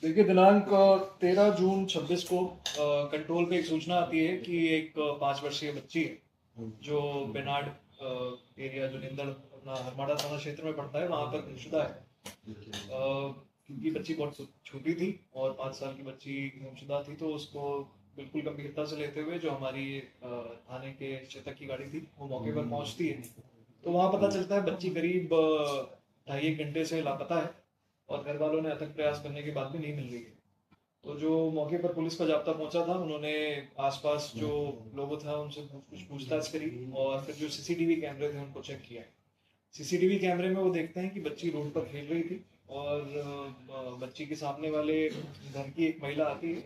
देखिए, दिनांक 13 जून 26 को कंट्रोल पे एक सूचना आती है कि एक 5 वर्षीय बच्ची है जो बेनाड एरिया जो निंदड़ अपना हरमाड़ा थाना क्षेत्र में पड़ता है, वहाँ पर गुमशुदा है। क्योंकि बच्ची बहुत छोटी थी और 5 साल की बच्ची गुमशुदा थी, तो उसको बिल्कुल गंभीरता से लेते हुए जो हमारी थाने के चेतक की गाड़ी थी वो मौके पर पहुंचती है। तो वहाँ पता चलता है बच्ची करीब 2.5 घंटे से लापता है और घर वालों ने अथक प्रयास करने के बाद भी नहीं मिल रही है। तो जो मौके पर पुलिस का जाब्ता पहुंचा था, उन्होंने आसपास जो लोगों था उनसे कुछ पूछताछ करी और फिर जो सीसीटीवी कैमरे थे उनको चेक किया। सीसीटीवी कैमरे में वो देखते हैं कि बच्ची रोड पर खेल रही थी और बच्ची के सामने वाले घर की एक महिला आती है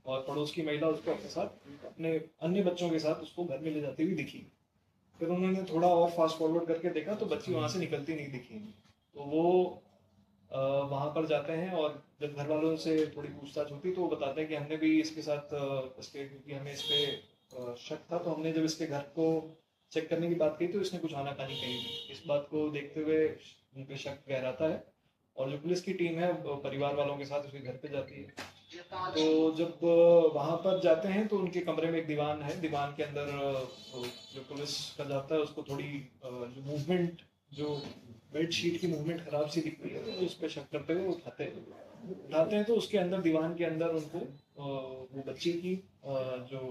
और पड़ोस की महिला उसको अपने साथ अपने अन्य बच्चों के साथ उसको घर में ले जाती हुई दिखी। फिर उन्होंने थोड़ा और फास्ट फॉरवर्ड करके देखा तो बच्ची वहां से निकलती नहीं दिखी। तो वो वहां पर जाते हैं और जब घर वालों से थोड़ी पूछताछ होती तो वो बताते हैं कि हमने भी इसके साथ इसके क्योंकि हमें इस पे शक था, तो हमने जब इसके घर को चेक करने की बात की तो इसने कुछ आनाकानी कही थी। इस बात को देखते हुए उन पे शक गहराता है और जो पुलिस की टीम है वो परिवार वालों के साथ उसके घर पे जाती है। तो जब वहां पर जाते हैं तो उनके कमरे में एक दीवान है, दीवान के अंदर जो पुलिस का जाता है उसको थोड़ी जो मूवमेंट जो बेडशीट की मूवमेंट खराब सी दिखती है, तो उस पर शक करते हुए उठाते हैं तो उसके अंदर दीवान के अंदर उनको वो बच्ची की जो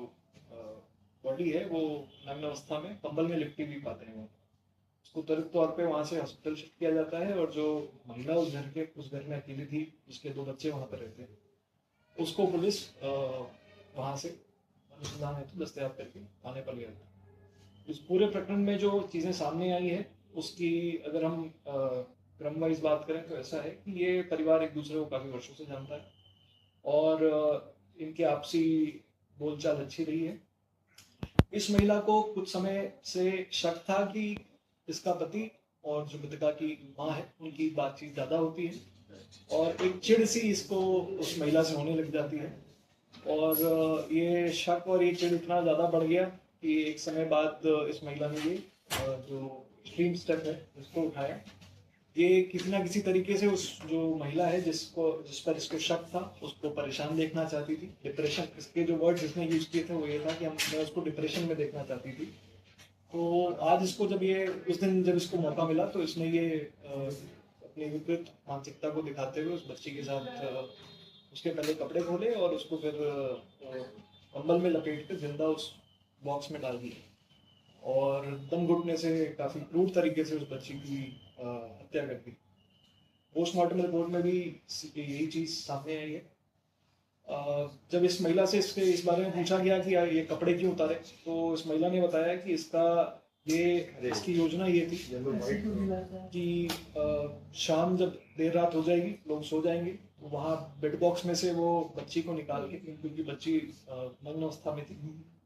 बॉडी है वो नग्न अवस्था में कंबल में लिपटी हुई पाते हैं वो। उसको त्वरित तौर पे वहां से हॉस्पिटल शिफ्ट किया जाता है और जो महिला उस घर में अकेली थी, जिसके 2 बच्चे वहां पर रहते हैं, उसको पुलिस वहां से अनुसंधान हेतु दस्तयाब करके थाने पर ले जाती है। इस पूरे प्रकरण में जो चीजें सामने आई है उसकी अगर हम क्रम वाइज बात करें तो ऐसा है कि ये परिवार एक दूसरे को काफी वर्षों से जानता है और इनकी आपसी बोलचाल अच्छी रही है। इस महिला को कुछ समय से शक था कि इसका पति और जो मृतका की माँ है उनकी बातचीत ज्यादा होती है और एक चिढ़ सी इसको उस महिला से होने लग जाती है और ये शक और ये चिढ़ इतना ज्यादा बढ़ गया कि एक समय बाद इस महिला ने ये जो एक्सट्रीम स्टेप है इसको उठाया। ये किसी ना किसी तरीके से उस जो महिला है जिस पर इसको शक था उसको परेशान देखना चाहती थी। डिप्रेशन, इसके जो वर्ड जिसने यूज किए थे वो ये था कि मैं उसको डिप्रेशन में देखना चाहती थी। तो आज इसको जब ये उस दिन जब इसको मौका मिला तो इसने ये अपनी विपरीत मानसिकता को दिखाते हुए उस बच्ची के साथ उसके पहले कपड़े खोले और उसको फिर कंबल में लपेट कर जिंदा उस बॉक्स में डाल दिया और दम घुटने से काफी क्रूर तरीके से उस बच्ची की हत्या कर दी। पोस्टमार्टम रिपोर्ट में भी यही चीज सामने आई है। जब इस महिला से इस बारे में पूछा गया कि ये कपड़े क्यों उतारे, तो इस महिला ने बताया कि इसकी योजना ये थी कि शाम जब देर रात हो जाएगी, लोग सो जाएंगे, तो वहाँ बेड बॉक्स में से वो बच्ची को निकाल के, क्योंकि बच्ची नग्न अवस्था में थी,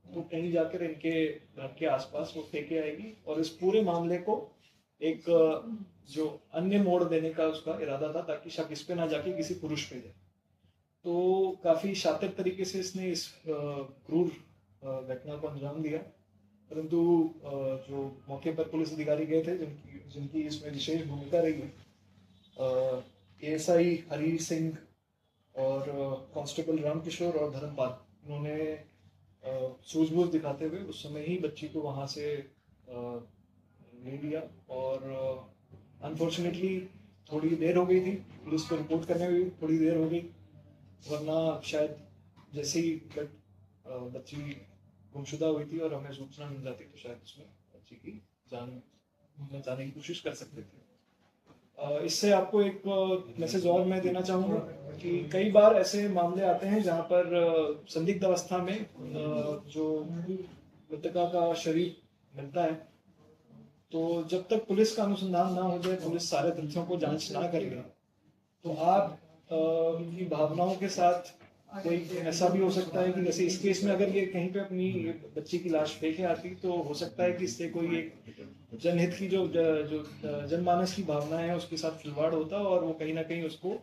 तो कहीं जाकर इनके घर के आसपास वो फेंके आएगी और इस पूरे मामले को एक जो अन्य मोड़ देने का उसका इरादा था ताकि शक इस पे ना जाके किसी पुरुष पे जाए। तो काफी शातिर तरीके से इसने इस क्रूर घटना को अंजाम दिया। परंतु जो मौके पर पुलिस अधिकारी गए थे जिनकी जिनकी इसमें विशेष भूमिका रही, एएसआई हरी सिंह और कांस्टेबल रामकिशोर और धर्मपाल, उन्होंने सूझबूझ दिखाते हुए उस समय ही बच्ची को वहां से ले लिया और अनफॉर्चुनेटली थोड़ी देर हो गई थी, पुलिस को रिपोर्ट करने में भी थोड़ी देर हो गई, वरना शायद जैसे ही बच्ची गुमशुदा हुई थी और हमें सूचना मिल जाती तो शायद उसमें बच्ची की जान बचाने की कोशिश कर सकते थे। इससे आपको एक मैसेज और मैं देना चाहूँगा कि कई बार ऐसे मामले आते हैं जहाँ पर संदिग्ध अवस्था में जो मृतका का शरीर मिलता है, तो जब तक पुलिस का अनुसंधान ना हो जाए, पुलिस सारे तथ्यों को जांच ना कर ले, तो आप उनकी भावनाओं के साथ कोई ऐसा भी हो सकता है कि जैसे इस केस में अगर ये कहीं पे अपनी बच्ची की लाश फेंके आती तो हो सकता है कि इससे कोई एक जनहित की जो जनमानस की भावना है उसके साथ खिलवाड़ होता और वो कहीं ना कहीं उसको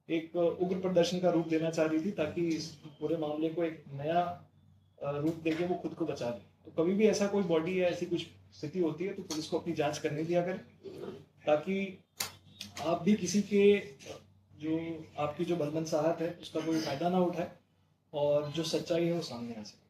एक उग्र प्रदर्शन का रूप देना चाह रही थी ताकि इस पूरे मामले को एक नया रूप देके वो खुद को बचा ले। तो कभी भी ऐसा कोई बॉडी या ऐसी कुछ स्थिति होती है तो पुलिस को अपनी जांच करने दिया करें ताकि आप भी किसी के जो आपकी जो बलबन साहत है उसका कोई फायदा ना उठाए और जो सच्चाई है वो सामने आ सके।